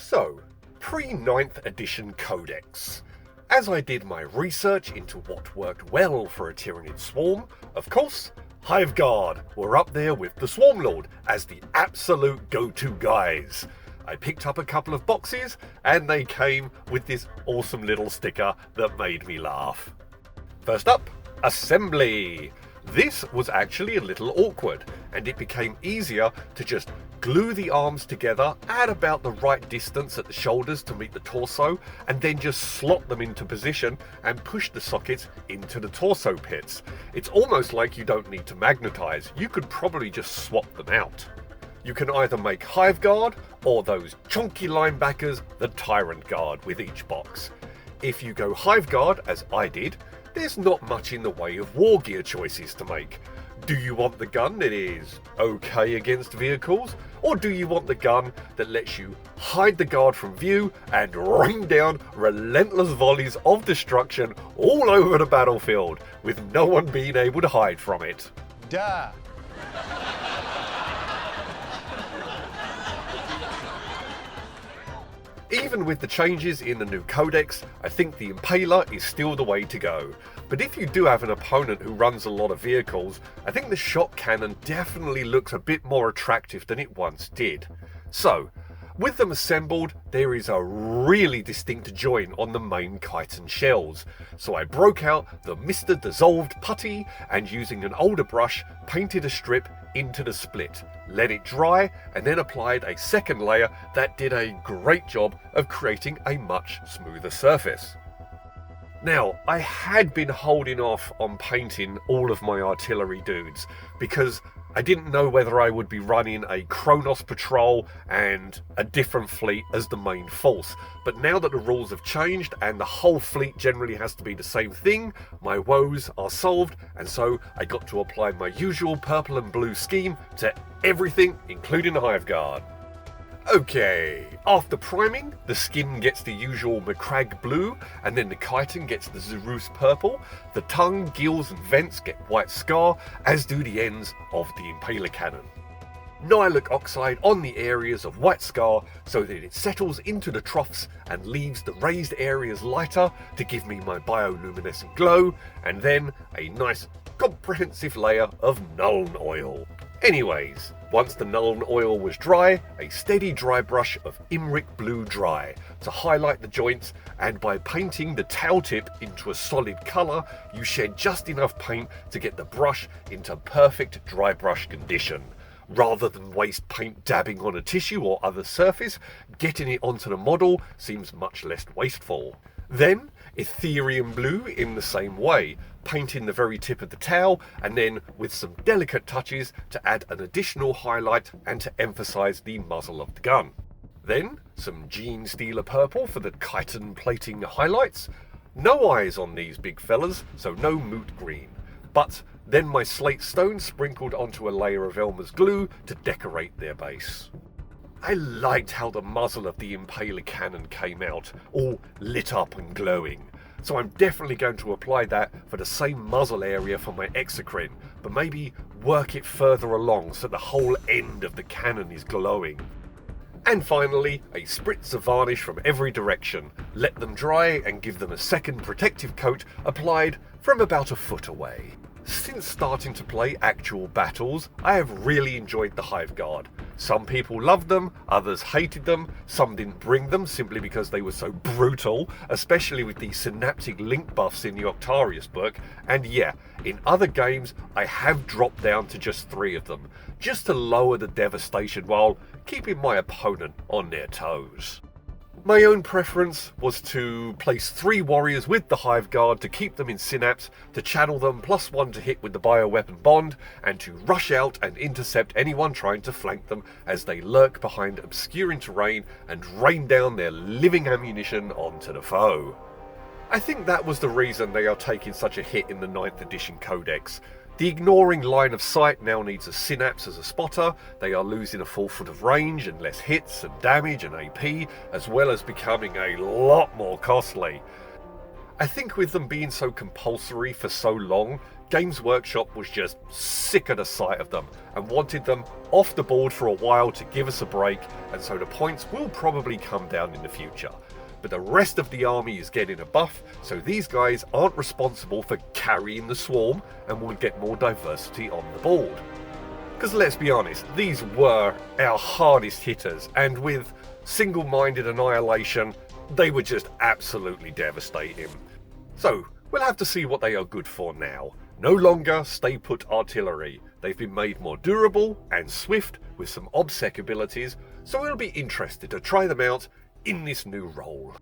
So, pre-9th edition Codex. As I did my research into what worked well for a Tyranid swarm, of course, Hive Guard were up there with the Swarm Lord as the absolute go-to guys. I picked up a couple of boxes and they came with this awesome little sticker that made me laugh. First up, Assembly. This was actually a little awkward, and it became easier to just glue the arms together at about the right distance at the shoulders to meet the torso, and then just slot them into position and push the sockets into the torso pits. It's almost like you don't need to magnetize. You could probably just swap them out. You can either make Hive Guard or those chunky linebackers, the Tyrant Guard, with each box. If you go Hive Guard, as I did, there's not much in the way of war gear choices to make. Do you want the gun that is okay against vehicles? Or do you want the gun that lets you hide the guard from view and rain down relentless volleys of destruction all over the battlefield with no one being able to hide from it? Duh. Even with the changes in the new codex, I think the Impaler is still the way to go. But if you do have an opponent who runs a lot of vehicles, I think the shot cannon definitely looks a bit more attractive than it once did. So, with them assembled, there is a really distinct join on the main chitin shells. So I broke out the Mr. Dissolved putty and using an older brush, painted a strip into the split, let it dry, and then applied a second layer that did a great job of creating a much smoother surface. Now, I had been holding off on painting all of my artillery dudes because I didn't know whether I would be running a Kronos patrol and a different fleet as the main force. But now that the rules have changed and the whole fleet generally has to be the same thing, my woes are solved, and so I got to apply my usual purple and blue scheme to everything, including the Hive Guard. Okay, after priming, the skin gets the usual Macragge blue, and then the chitin gets the Xereus Purple. The tongue, gills and vents get white scar, as do the ends of the Impaler cannon. Nihilic oxide on the areas of white scar so that it settles into the troughs and leaves the raised areas lighter to give me my bioluminescent glow, and then a nice comprehensive layer of Nuln oil. Anyways, once the Nuln oil was dry, a steady dry brush of Imric Blue Dry to highlight the joints, and by painting the tail tip into a solid colour, you shed just enough paint to get the brush into perfect dry brush condition. Rather than waste paint dabbing on a tissue or other surface, getting it onto the model seems much less wasteful. Then, Etherium Blue in the same way, painting the very tip of the tail, and then with some delicate touches to add an additional highlight and to emphasise the muzzle of the gun. Then, some Genestealer Purple for the chitin plating highlights. No eyes on these big fellas, so no moot green. But then my slate stone sprinkled onto a layer of Elmer's glue to decorate their base. I liked how the muzzle of the Impaler cannon came out, all lit up and glowing. So I'm definitely going to apply that for the same muzzle area for my Exocrine, but maybe work it further along so the whole end of the cannon is glowing. And finally, a spritz of varnish from every direction. Let them dry and give them a second protective coat applied from about a foot away. Since starting to play actual battles, I have really enjoyed the Hive Guard. Some people loved them, others hated them, some didn't bring them simply because they were so brutal, especially with the synaptic link buffs in the Octarius book, and yeah, in other games I have dropped down to just 3 of them, just to lower the devastation while keeping my opponent on their toes. My own preference was to place 3 warriors with the Hive Guard to keep them in synapse, to channel them +1 to hit with the bioweapon bond, and to rush out and intercept anyone trying to flank them as they lurk behind obscuring terrain and rain down their living ammunition onto the foe. I think that was the reason they are taking such a hit in the 9th edition Codex. The ignoring line of sight now needs a synapse as a spotter, they are losing a full foot of range and less hits and damage and AP, as well as becoming a lot more costly. I think with them being so compulsory for so long, Games Workshop was just sick of the sight of them and wanted them off the board for a while to give us a break, and so the points will probably come down in the future. But the rest of the army is getting a buff, so these guys aren't responsible for carrying the swarm and will get more diversity on the board. Because let's be honest, these were our hardest hitters, and with single-minded annihilation, they were just absolutely devastating. So we'll have to see what they are good for now. No longer stay put artillery. They've been made more durable and swift with some obsec abilities, so we'll be interested to try them out in this new role.